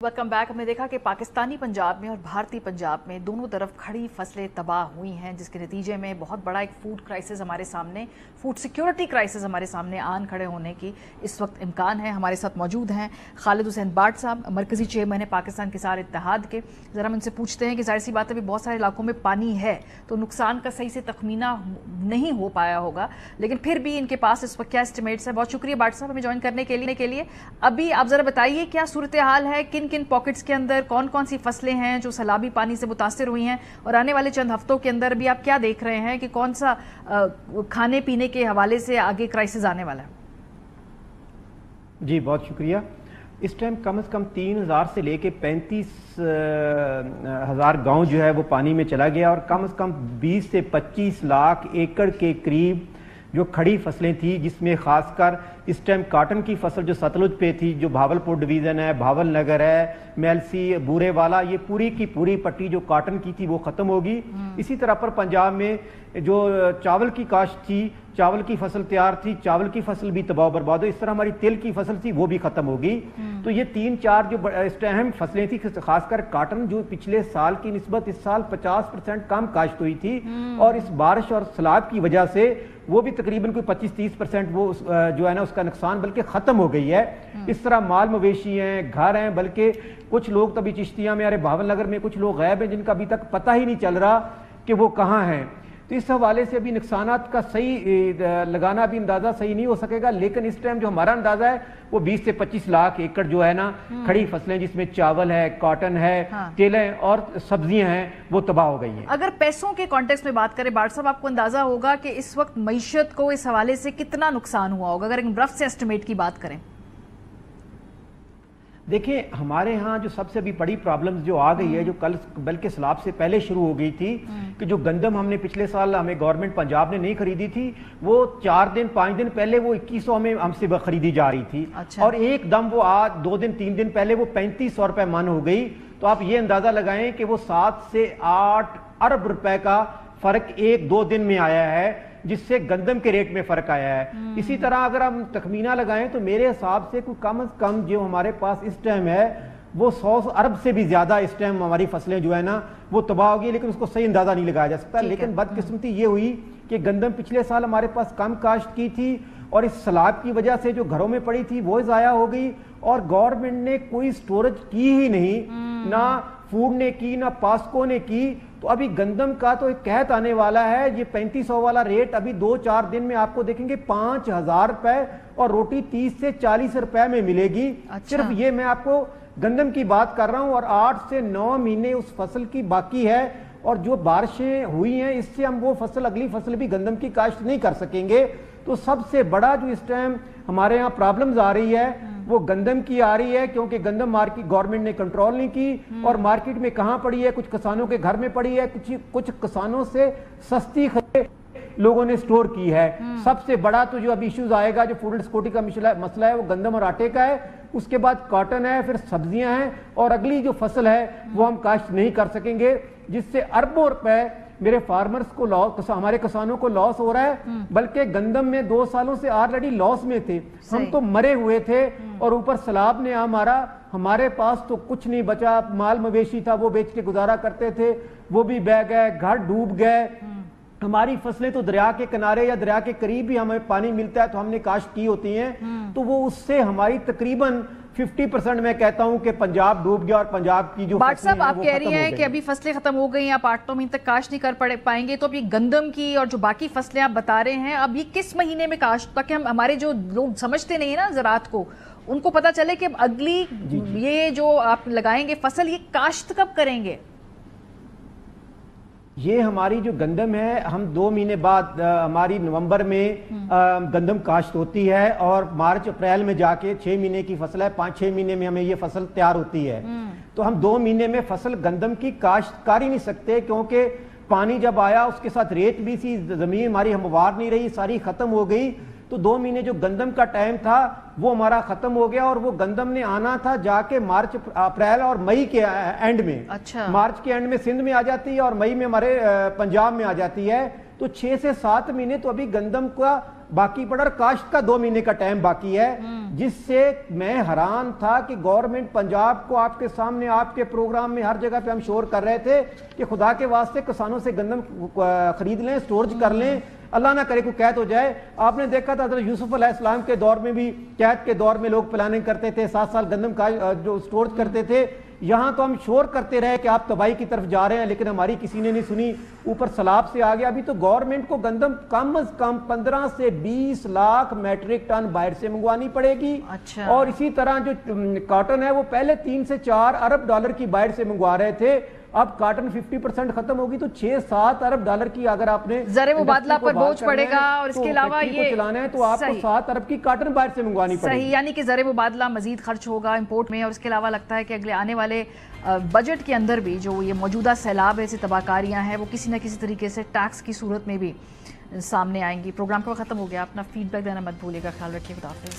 Welcome back. हमने देखा कि पाकिस्तानी पंजाब में और भारतीय पंजाब में दोनों तरफ खड़ी फसलें तबाह हुई हैं, जिसके नतीजे में बहुत बड़ा एक फूड क्राइसिस हमारे सामने, फूड सिक्योरिटी क्राइसिस हमारे सामने आन खड़े होने की इस वक्त इम्कान है। हमारे साथ मौजूद हैं खालिद हुसैन बाट साहब, मरकज़ी चेयरमैन है पाकिस्तान किसान इत्तेहाद के। ज़रा हम इनसे पूछते हैं कि जाहिर सी बात है, बहुत सारे इलाकों में पानी है तो नुकसान का सही से तखमीना नहीं हो पाया होगा, लेकिन फिर भी इनके पास इस वक्त क्या एस्टिमेट्स है। बहुत शुक्रिया बाट साहब हमें ज्वाइन करने के लिए। अभी आप ज़रा बताइए क्या सूरत हाल है, किन किन पॉकेट्स के अंदर कौन कौन सी फसलें हैं जो सैलाबी पानी से मुतासिर हुई हैं, और आने वाले चंद हफ्तों के अंदर भी आप क्या देख रहे हैं कि कौन सा खाने पीने के हवाले से आगे क्राइसिस आने वाला है। जी बहुत शुक्रिया। इस टाइम कम से कम 3000 से लेके 35,000 गांव जो है वो पानी में चला गया, और कम से कम 20 से 25 लाख एकड़ के करीब जो खड़ी फसलें थी, जिसमें खासकर इस टाइम काटन की फसल जो सतलुज पे थी, जो भावलपुर डिवीज़न है, भावल नगर है, मेलसी, बूरेवाला, ये पूरी की पूरी पट्टी जो काटन की थी वो ख़त्म होगी। इसी तरह पर पंजाब में जो चावल की काश्त थी, चावल की फसल तैयार थी, चावल की फसल भी तबाह बर्बाद हो। इस तरह हमारी तिल की फसल थी वो भी ख़त्म होगी। तो ये 3-4 जो इस अहम फसलें थी, खासकर काटन जो पिछले साल की निस्बत इस साल 50% कम काश्त हुई थी, और इस बारिश और सैलाब की वजह से वो भी तकरीबन कोई 25-30% वो जो है ना उसका नुकसान बल्कि ख़त्म हो गई है। इस तरह माल मवेशी हैं, घर हैं, बल्कि कुछ लोग तभी चिश्तियाँ में, अरे भावल नगर में कुछ लोग गायब हैं जिनका अभी तक पता ही नहीं चल रहा कि वो कहाँ हैं। तो इस हवाले से अभी नुकसानात का सही लगाना अभी अंदाज़ा सही नहीं हो सकेगा, लेकिन इस टाइम जो हमारा अंदाज़ा है वो 20 से 25 लाख एकड़ जो है ना खड़ी फसलें, जिसमें चावल है, कॉटन है, तेलें और सब्जियां हैं, वो तबाह हो गई हैं। अगर पैसों के कॉन्टेक्स्ट में बात करें बाट साहब, आपको अंदाजा होगा कि इस वक्त मईशत को इस हवाले से कितना नुकसान हुआ होगा, अगर एक रफ से एस्टिमेट की बात करें। देखिए हमारे यहाँ जो सबसे अभी बड़ी प्रॉब्लम्स जो आ गई है, जो कल बल्कि सैलाब से पहले शुरू हो गई थी, कि जो गंदम हमने पिछले साल हमें गवर्नमेंट पंजाब ने नहीं खरीदी थी, वो 4-5 दिन पहले वो 2100 में हमसे खरीदी जा रही थी। अच्छा। और एकदम वो आज 2-3 दिन पहले वो 3500 रुपये मन हो गई। तो आप ये अंदाजा लगाएं कि वो 7 से 8 अरब रुपए का फर्क 1-2 दिन में आया है, जिससे गंदम के रेट में फर्क आया है। इसी तरह अगर हम तखमीना लगाएं तो मेरे हिसाब से कोई कम से कम जो हमारे पास इस टाइम है वो 100 अरब से भी ज्यादा इस टाइम हमारी फसलें जो है ना वो तबाह होगी, लेकिन उसको सही अंदाजा नहीं लगाया जा सकता। लेकिन बदकिस्मती ये हुई कि गंदम पिछले साल हमारे पास कम काश्त की थी, और इस सैलाब की वजह से जो घरों में पड़ी थी वो ज़ाया हो गई, और गवर्नमेंट ने कोई स्टोरेज की ही नहीं, ना फूड ने की, ना पास्को ने की। तो अभी गंदम का तो एक कहत आने वाला है, ये 3500 वाला रेट अभी 2-4 दिन में आपको देखेंगे 5000 रुपए, और रोटी 30 से 40 रुपए में मिलेगी। अच्छा। सिर्फ ये मैं आपको गंदम की बात कर रहा हूं, और 8 से 9 महीने उस फसल की बाकी है, और जो बारिशें हुई हैं इससे हम वो फसल, अगली फसल भी गंदम की काश्त नहीं कर सकेंगे। तो सबसे बड़ा जो इस टाइम हमारे यहाँ प्रॉब्लम्स आ रही है वो गंदम की आ रही है, क्योंकि गंदम मार्केट गवर्नमेंट ने कंट्रोल नहीं की, और मार्केट में कहाँ पड़ी है, कुछ किसानों के घर में पड़ी है, कुछ किसानों से सस्ती लोगों ने स्टोर की है। सबसे बड़ा तो जो अभी इश्यूज आएगा, जो फूड सिक्योरिटी का मसला है, वो गंदम और आटे का है, उसके बाद कॉटन है, फिर सब्जियां हैं, और अगली जो फसल है वो हम काश्त नहीं कर सकेंगे, जिससे अरबों रुपए मेरे फार्मर्स को लॉस, हमारे किसानों को लॉस हो रहा है। बल्कि गंदम में 2 सालों से ऑलरेडी लॉस में थे, हम तो मरे हुए थे, और ऊपर सैलाब ने हमारा, हमारे पास तो कुछ नहीं बचा। माल मवेशी था वो बेच के गुजारा करते थे, वो भी बह गए, घर डूब गए। हमारी फसलें तो दरिया के किनारे या दरिया के करीब ही हमें पानी मिलता है तो हमने काश्त की होती हैं, तो वो उससे हमारी तकरीबन 50% मैं कहता हूं कि पंजाब डूब गया, और पंजाब की जो बाट साहब आप कह रही हैं कि अभी फसलें खत्म हो गई, आप 8-9 महीने तक काश्त नहीं कर पाएंगे, तो अब ये गंदम की और जो बाकी फसलें आप बता रहे हैं, अब ये किस महीने में काश्त, ताकि हम, हमारे जो लोग समझते नहीं है ना ज़राअत को, उनको पता चले कि अब अगली ये जो आप लगाएंगे फसल, ये काश्त कब करेंगे। ये हमारी जो गंदम है, हम 2 महीने बाद हमारी नवंबर में गंदम काश्त होती है, और मार्च अप्रैल में जाके 6 महीने की फसल है, 5-6 महीने में हमें ये फसल तैयार होती है। तो हम 2 महीने में फसल गंदम की काश्त कर ही नहीं सकते, क्योंकि पानी जब आया उसके साथ रेत भी थी, जमीन हमारी हमवार नहीं रही, सारी खत्म हो गई। तो 2 महीने जो गंदम का टाइम था वो हमारा खत्म हो गया, और वो गंदम ने आना था जाके मार्च, अप्रैल और मई के एंड में। अच्छा। मार्च के एंड में सिंध में आ जाती है, और मई में हमारे पंजाब में आ जाती है। तो 6 से 7 महीने तो अभी गंदम का باقی پڑا اور کاشت کا 2 مہینے کا ٹائم باقی ہے، جس سے میں حیران تھا کہ گورنمنٹ پنجاب کو آپ کے سامنے آپ کے پروگرام میں ہر جگہ پہ ہم شور کر رہے تھے کہ خدا کے واسطے کسانوں سے گندم خرید لیں، سٹورج کر لیں، اللہ نہ کرے کوئی قحط ہو جائے۔ آپ نے دیکھا تھا حضرت یوسف علیہ السلام کے دور میں بھی قحط کے دور میں لوگ پلاننگ کرتے تھے، 7 سال گندم کا جو سٹورج کرتے تھے۔ یہاں تو ہم شور کرتے رہے کہ آپ تباہی کی طرف جا رہے ہیں، لیکن ہماری کسی نے نہیں سنی، اوپر سیلاب سے آ گیا۔ ابھی تو گورنمنٹ کو گندم کم از کم 15 سے 20 لاکھ میٹرک ٹن باہر سے منگوانی پڑے گی، اور اسی طرح جو کاٹن ہے وہ پہلے 3 سے 4 ارب ڈالر کی باہر سے منگوا رہے تھے، اب کاٹن 50% ختم ہوگی تو 6-7 ارب ڈالر کی اگر آپ نے زر مبادلہ پر بوجھ پڑے گا، اور اس کے علاوہ یہ چلانا ہے تو آپ کو 7 ارب کی کاٹن باہر سے منگوانی پڑے گی۔ صحیح، یعنی کہ زر مبادلہ مزید خرچ ہوگا امپورٹ میں، اور اس کے علاوہ لگتا ہے کہ اگلے آنے والے بجٹ کے اندر بھی جو یہ موجودہ سیلاب ایسی تباہ کاریاں ہیں وہ کسی نہ کسی طریقے سے ٹیکس کی صورت میں بھی سامنے آئیں گی۔ پروگرام کا ختم ہو گیا، اپنا فیڈ بیک دینا مت بھولیے گا، خیال رکھیے، خدا حافظ۔